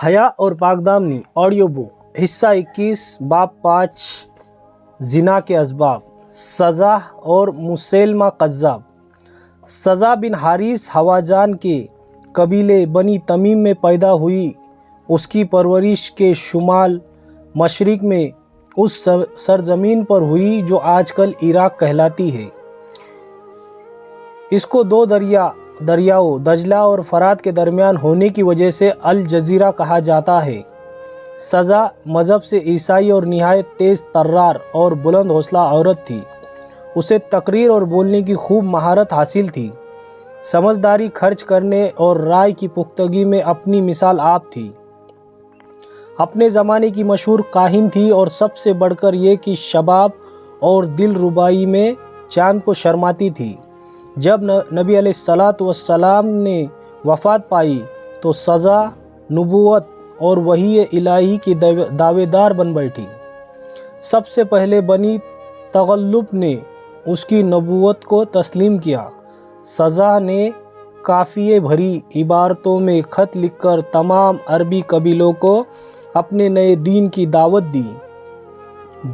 حیا اور پاکدامنی audio book حصہ 21 باب 5 زنا کے اسباب سزا اور مسیلمہ قذاب۔ سزا بن حارث حوازن کے قبیلے بنی تمیم میں پیدا ہوئی۔ اس کی پرورش کے شمال مشرق میں اس سرزمین پر ہوئی جو آج کل عراق کہلاتی ہے۔ اس کو دو دریاؤں دجلہ اور فرات کے درمیان ہونے کی وجہ سے الجزیرہ کہا جاتا ہے۔ سزا مذہب سے عیسائی اور نہایت تیز ترار اور بلند حوصلہ عورت تھی۔ اسے تقریر اور بولنے کی خوب مہارت حاصل تھی۔ سمجھداری خرچ کرنے اور رائے کی پختگی میں اپنی مثال آپ تھی۔ اپنے زمانے کی مشہور کاہن تھی اور سب سے بڑھ کر یہ کہ شباب اور دل ربائی میں چاند کو شرماتی تھی۔ جب نبی علیہ السلام نے وفات پائی تو سزا نبوت اور وحی الہی کی دعوے دار بن بیٹھی۔ سب سے پہلے بنی تغلب نے اس کی نبوت کو تسلیم کیا۔ سزا نے قافیے بھری عبارتوں میں خط لکھ کر تمام عربی قبیلوں کو اپنے نئے دین کی دعوت دی۔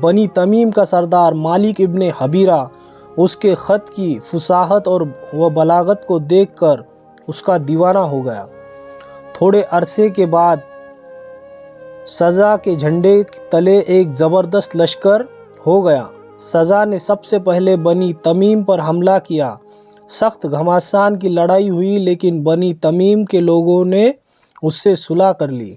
بنی تمیم کا سردار مالک ابن حبیرہ اس کے خط کی فصاحت اور بلاغت کو دیکھ کر اس کا دیوانہ ہو گیا۔ تھوڑے عرصے کے بعد سزا کے جھنڈے تلے ایک زبردست لشکر ہو گیا۔ سزا نے سب سے پہلے بنی تمیم پر حملہ کیا۔ سخت گھمسان کی لڑائی ہوئی لیکن بنی تمیم کے لوگوں نے اس سے صلح کر لی۔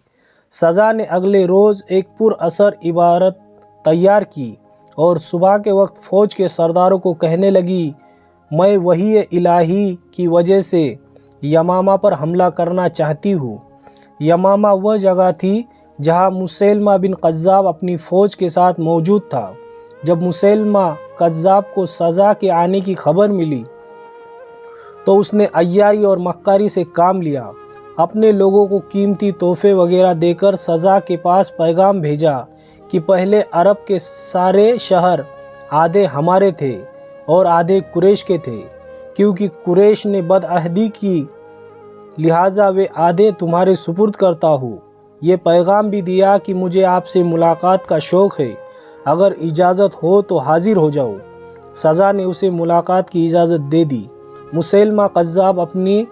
سزا نے اگلے روز ایک پر اثر عبارت تیار کی اور صبح کے وقت فوج کے سرداروں کو کہنے لگی، میں وحی الہی کی وجہ سے یمامہ پر حملہ کرنا چاہتی ہوں۔ یمامہ وہ جگہ تھی جہاں مسیلمہ بن قذاب اپنی فوج کے ساتھ موجود تھا۔ جب مسیلمہ قذاب کو سزا کے آنے کی خبر ملی تو اس نے عیاری اور مکاری سے کام لیا۔ اپنے لوگوں کو قیمتی تحفے وغیرہ دے کر سزا کے پاس پیغام بھیجا کہ پہلے عرب کے سارے شہر آدھے ہمارے تھے اور آدھے قریش کے تھے، کیونکہ قریش نے بدعہدی کی لہٰذا وہ آدھے تمہارے سپرد کرتا ہوں۔ یہ پیغام بھی دیا کہ مجھے آپ سے ملاقات کا شوق ہے، اگر اجازت ہو تو حاضر ہو جاؤ۔ سزا نے اسے ملاقات کی اجازت دے دی۔ مسیلمہ قذاب اپنی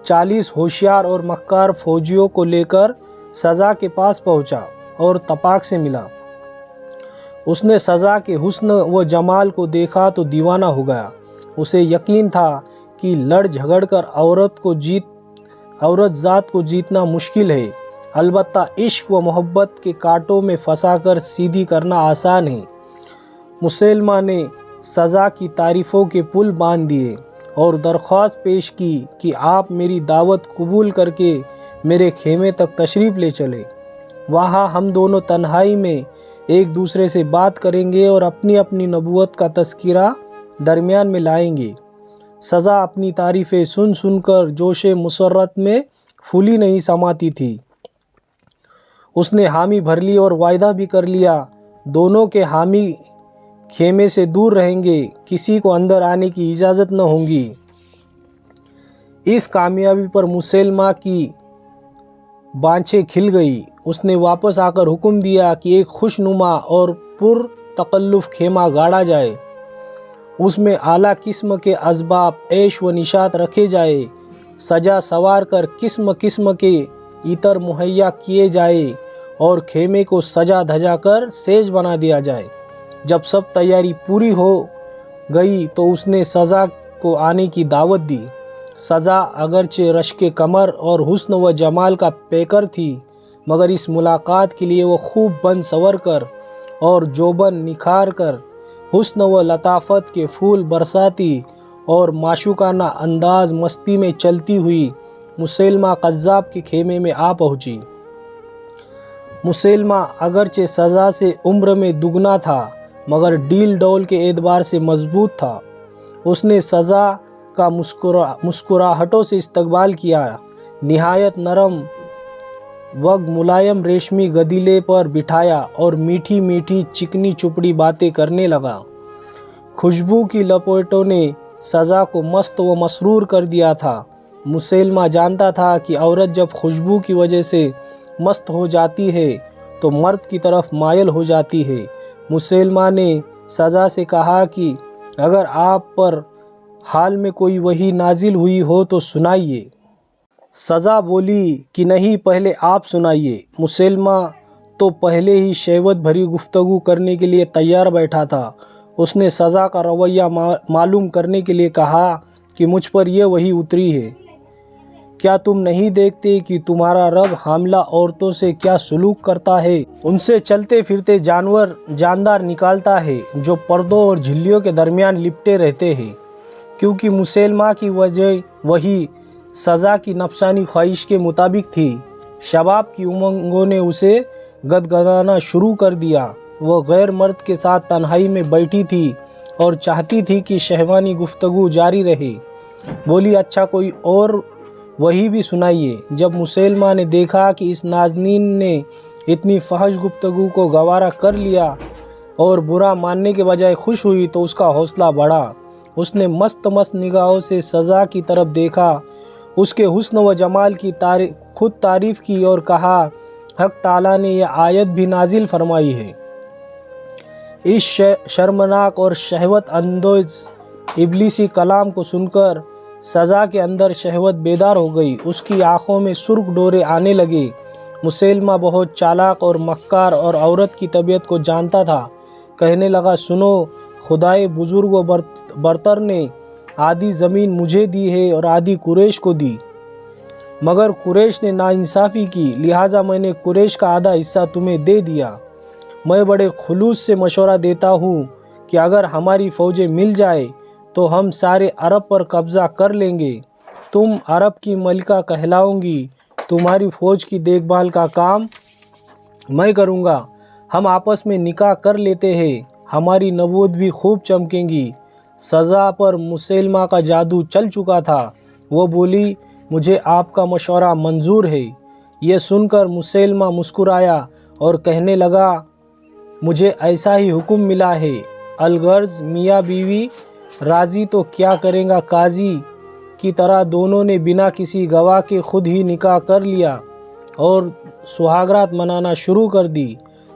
40 ہوشیار اور مکار فوجیوں کو لے کر سزا کے پاس پہنچا اور تپاک سے ملا۔ اس نے سزا کے حسن و جمال کو دیکھا تو دیوانہ ہو گیا۔ اسے یقین تھا کہ لڑ جھگڑ کر عورت ذات کو جیتنا مشکل ہے، البتہ عشق و محبت کے کانٹوں میں پھنسا کر سیدھی کرنا آسان ہے۔ مسیلمہ نے سزا کی تعریفوں کے پل باندھ دیے اور درخواست پیش کی کہ آپ میری دعوت قبول کر کے میرے خیمے تک تشریف لے چلیں۔ وہاں ہم دونوں تنہائی میں ایک دوسرے سے بات کریں گے اور اپنی اپنی نبوت کا تذکرہ درمیان میں لائیں گے۔ سزا اپنی تعریفیں سن سن کر جوش مسرت میں پھولی نہیں سماتی تھی۔ اس نے حامی بھر لی اور وعدہ بھی کر لیا، دونوں کے حامی خیمے سے دور رہیں گے، کسی کو اندر آنے کی اجازت نہ ہوگی۔ اس کامیابی پر مسیلمہ کی بانچیں کھل گئی۔ اس نے واپس آ کر حکم دیا کہ ایک خوشنما اور پر تکلف خیمہ گاڑا جائے، اس میں اعلیٰ قسم کے اسباب عیش و نشاط رکھے جائے، سجا سوار کر قسم قسم کے عطر مہیا کیے جائے اور خیمے کو سجا دھجا کر سیج بنا دیا جائے۔ جب سب تیاری پوری ہو گئی تو اس نے سزا کو آنے کی دعوت دی۔ سزا اگرچہ رشک کمر اور حسن و جمال کا پیکر تھی، مگر اس ملاقات کے لیے وہ خوب بن سور کر اور جوبن نکھار کر حسن و لطافت کے پھول برساتی اور معشوقانہ انداز مستی میں چلتی ہوئی مسیلمہ قذاب کے خیمے میں آ پہنچی۔ مسیلمہ اگرچہ سزا سے عمر میں دگنا تھا مگر ڈیل ڈول کے اعتبار سے مضبوط تھا۔ اس نے سزا کا مسکراہٹوں سے استقبال کیا، نہایت نرم وگ ملائم ریشمی گدیلے پر بٹھایا اور میٹھی میٹھی چکنی چپڑی باتیں کرنے لگا۔ خوشبو کی لپیٹوں نے سزا کو مست و مسرور کر دیا تھا۔ مسیلمہ جانتا تھا کہ عورت جب خوشبو کی وجہ سے मस्त हो जाती है तो मर्द की तरफ मायल हो जाती है। मुसलमान ने सज़ा से कहा कि अगर आप पर हाल में कोई वही नाजिल हुई हो तो सुनाइए। सज़ा बोली कि नहीं, पहले आप सुनाइए। मुसलमान तो पहले ही शहवत भरी गुफ्तगू करने के लिए तैयार बैठा था। उसने सज़ा का रवैया मालूम करने के लिए कहा कि मुझ पर यह वही उतरी है। क्या तुम नहीं देखते कि तुम्हारा रब हामला औरतों से क्या सलूक करता है? उनसे चलते फिरते जानदार निकालता है जो पर्दों और झिल्लियों के दरमियान लिपटे रहते हैं। क्योंकि मुसलमान की वजह वही सज़ा की नफसानी ख्वाहिश के मुताबिक थी। शबाब की उमंगों ने उसे गदगदाना शुरू कर दिया। वह गैर मर्द के साथ तन्हाई में बैठी थी और चाहती थी कि शहवानी गुफ्तगू जारी रहे। बोली, अच्छा कोई और वही भी सुनाइए। जब मुसलमान ने देखा कि इस नाज़नीन ने इतनी फहश गुफ्तगू को गवारा कर लिया और बुरा मानने के बजाय खुश हुई तो उसका हौसला बढ़ा। उसने मस्त निगाहों से सज़ा की तरफ देखा, उसके हुस्न व जमाल की खुद तारीफ़ की और कहा, हक ताला ने यह आयत भी नाजिल फरमाई है। इस शर्मनाक और शहवत अंदोज इब्लीसी कलाम को सुनकर सज़ा के अंदर शहवत बेदार हो गई। उसकी आँखों में सुर्ख डोरे आने लगे। मुसलमान बहुत चालाक और मक्कार और औरत की तबीयत को जानता था। कहने लगा, सुनो, खुदाए बुज़ुर्ग व बरतर ने आधी ज़मीन मुझे दी है और आधी कुरैश को दी, मगर कुरैश ने नाइंसाफ़ी की, लिहाजा मैंने कुरैश का आधा हिस्सा तुम्हें दे दिया। मैं बड़े खुलूस से मशवरा देता हूँ कि अगर हमारी फ़ौजें मिल जाए तो हम सारे अरब पर कब्ज़ा कर लेंगे। तुम अरब की मलिका कहलाओगी। तुम्हारी फ़ौज की देखभाल का काम मैं करूँगा। हम आपस में निकाह कर लेते हैं, हमारी नबूवत भी खूब चमकेंगी। सज़ा पर मुसलमान का जादू चल चुका था। वो बोली, मुझे आपका मशवरा मंजूर है। यह सुनकर मुसलमान मुस्कुराया और कहने लगा, मुझे ऐसा ही हुक्म मिला है। अलगर्ज मियाँ बीवी राज़ी तो क्या करेगा काजी की तरह दोनों ने बिना किसी गवाह के खुद ही निकाह कर लिया और सुहागरात मनाना शुरू कर दी।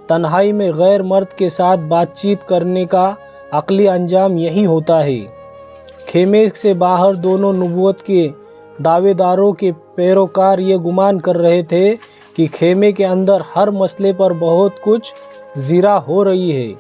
तन्हाई में गैर मर्द के साथ बातचीत करने का अक्ली अंजाम यही होता है। खेमे से बाहर दोनों नबूवत के दावेदारों के पैरोकार ये गुमान कर रहे थे कि खेमे के अंदर हर मसले पर बहुत कुछ ज़िरा हो रही है।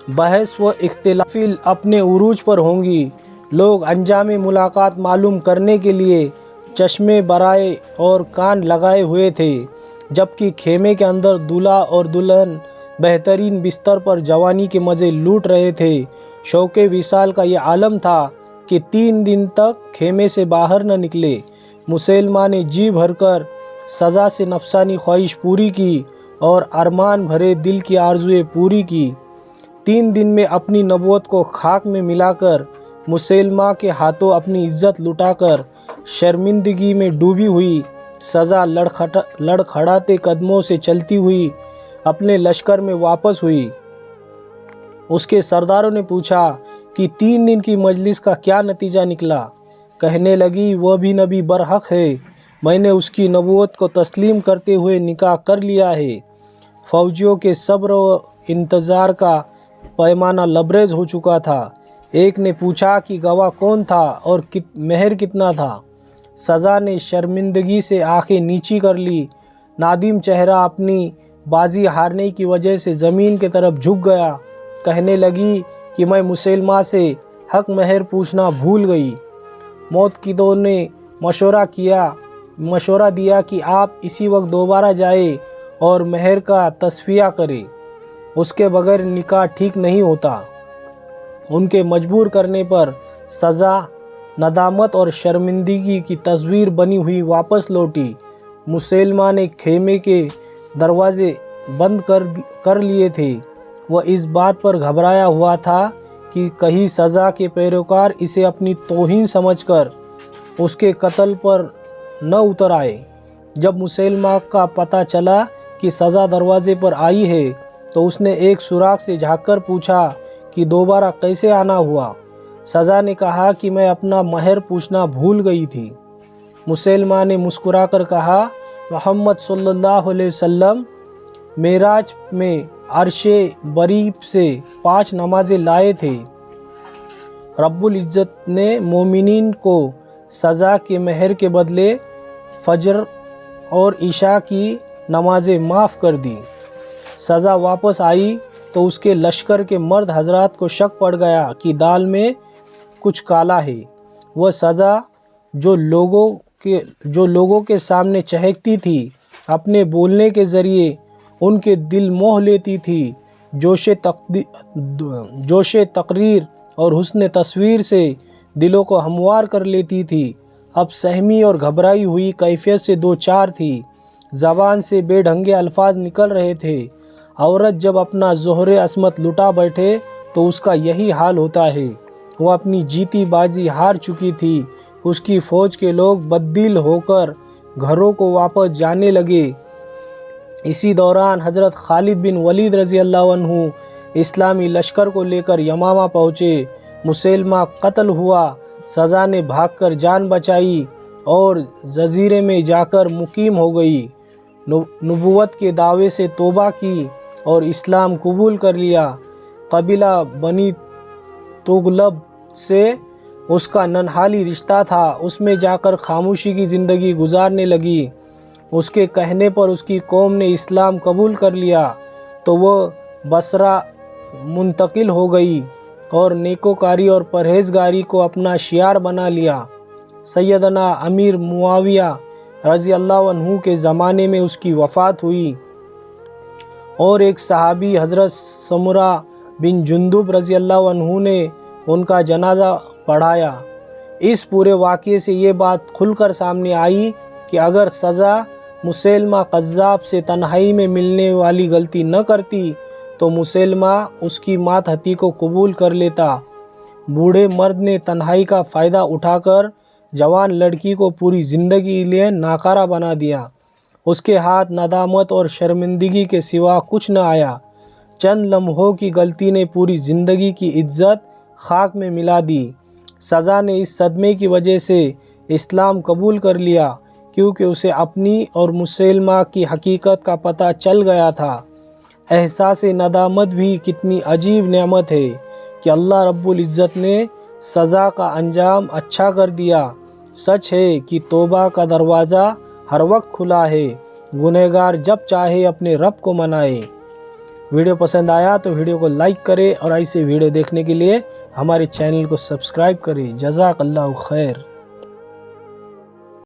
बहस व इख्तिलाफ़ी अपने उरूज पर होंगी। लोग अंजाम मुलाकात मालूम करने के लिए चश्मे बराए और कान लगाए हुए थे, जबकि खेमे के अंदर दूल्हा और दुल्हन बेहतरीन बिस्तर पर जवानी के मज़े लूट रहे थे। शौक़े विसाल का ये आलम था कि 3 दिन तक खेमे से बाहर न निकले। मुसलमान ने जी भरकर सज़ा से नफसानी ख्वाहिश पूरी की और अरमान भरे दिल की आरज़ुएँ पूरी की। 3 दिन में अपनी नबूवत को खाक में मिलाकर मुसलमान के हाथों अपनी इज्जत लुटाकर शर्मिंदगी में डूबी हुई सज़ा लड़खड़ाते कदमों से चलती हुई अपने लश्कर में वापस हुई। उसके सरदारों ने पूछा कि 3 दिन की मजलिस का क्या नतीजा निकला? कहने लगी, वह भी नबी बरहक है। मैंने उसकी नबूवत को तस्लीम करते हुए निकाह कर लिया है। फ़ौजियों के सब्र व इंतज़ार का पैमाना लबरेज हो चुका था। एक ने पूछा कि गवाह कौन था और मेहर कितना था? सज़ा ने शर्मिंदगी से आंखें नीची कर ली। नादिम चेहरा अपनी बाजी हारने की वजह से ज़मीन की तरफ झुक गया। कहने लगी कि मैं मुसलमान से हक मेहर पूछना भूल गई। मौतकीदों ने मशवरा दिया कि आप इसी वक्त दोबारा जाए और मेहर का तस्फिया करें। उसके बगैर निकाह ठीक नहीं होता। उनके मजबूर करने पर सज़ा नदामत और शर्मिंदगी की तस्वीर बनी हुई वापस लौटी। मुसलमान ने खेमे के दरवाज़े बंद कर लिए थे। वह इस बात पर घबराया हुआ था कि कहीं सज़ा के पैरोकार इसे अपनी तौहीन समझकर उसके कत्ल पर न उतर आए। जब मुसलमान का पता चला कि सज़ा दरवाज़े पर आई है तो उसने एक सुराख से झांककर पूछा कि दोबारा कैसे आना हुआ? सज़ा ने कहा कि मैं अपना महर पूछना भूल गई थी। मुसलमान ने मुस्कुराकर कहा, मोहम्मद सल्लल्लाहु अलैहि वसल्लम मेराज में अर्शे बरी से 5 नमाजें लाए थे। रब्बुल इज़्ज़त ने मोमिनीन को सज़ा के मेहर के बदले फजर और इशा की नमाजें माफ़ कर दी। सज़ा वापस आई तो उसके लश्कर के मर्द हजरात को शक पड़ गया कि दाल में कुछ काला है। वह सज़ा जो लोगों के सामने चहकती थी, अपने बोलने के ज़रिए उनके दिल मोह लेती थी, जोशे तकरीर और हुस्न तस्वीर से दिलों को हमवार कर लेती थी, अब सहमी और घबराई हुई कैफियत से दो चार थी। ज़बान से बेढंगे अल्फाज निकल रहे थे। औरत जब अपना ज़ोहरे असमत लुटा बैठे तो उसका यही हाल होता है। वो अपनी जीती बाजी हार चुकी थी। उसकी फ़ौज के लोग बददिल होकर घरों को वापस जाने लगे। इसी दौरान हज़रत खालिद बिन वलीद रज़ी अल्लाह अन्हु इस्लामी लश्कर को लेकर यमामा पहुँचे। मुसैलमा कत्ल हुआ। सज़ा ने भागकर जान बचाई और जजीरे में जाकर मुकीम हो गई। नबूवत के दावे से तौबा की और इस्लाम कबूल कर लिया। कबीला बनी तुगलब से उसका ननहाली रिश्ता था। उसमें जाकर खामोशी की ज़िंदगी गुजारने लगी। उसके कहने पर उसकी कौम ने इस्लाम कबूल कर लिया तो वह बसरा मुंतकिल हो गई और नेकोकारी और परहेज़गारी को अपना शियार बना लिया। सैयदना अमीर मुआविया रज़ी अल्लाह अन्हु के ज़माने में उसकी वफ़ात हुई और एक सहाबी हज़रत समुरा बिन जुंदुब रज़ी अल्लाह अन्हु ने उनका जनाजा पढ़ाया। इस पूरे वाक़ये से ये बात खुलकर सामने आई कि अगर सज़ा मुसैलमा कज़्ज़ाब से तन्हाई में मिलने वाली गलती न करती तो मुसैलमा उसकी मातहती को कबूल कर लेता। बूढ़े मर्द ने तन्हाई का फ़ायदा उठाकर जवान लड़की को पूरी ज़िंदगी के लिए नाकारा बना दिया। उसके हाथ नदामत और शर्मिंदगी के सिवा कुछ न आया। चंद लम्हों की गलती ने पूरी ज़िंदगी की इज्जत खाक में मिला दी। सज़ा ने इस सदमे की वजह से इस्लाम कबूल कर लिया क्योंकि उसे अपनी और मुसैलमा की हकीकत का पता चल गया था। एहसास नदामत भी कितनी अजीब नेमत है कि अल्लाह रब्बुल इज़्ज़त ने सज़ा का अंजाम अच्छा कर दिया। सच है कि तौबा का दरवाज़ा हर वक्त खुला है। गुनहगार जब चाहे अपने रब को मनाए। वीडियो पसंद आया तो वीडियो को लाइक करें और ऐसे वीडियो देखने के लिए हमारे चैनल को सब्सक्राइब करें। जज़ाकल्लाहु खैर।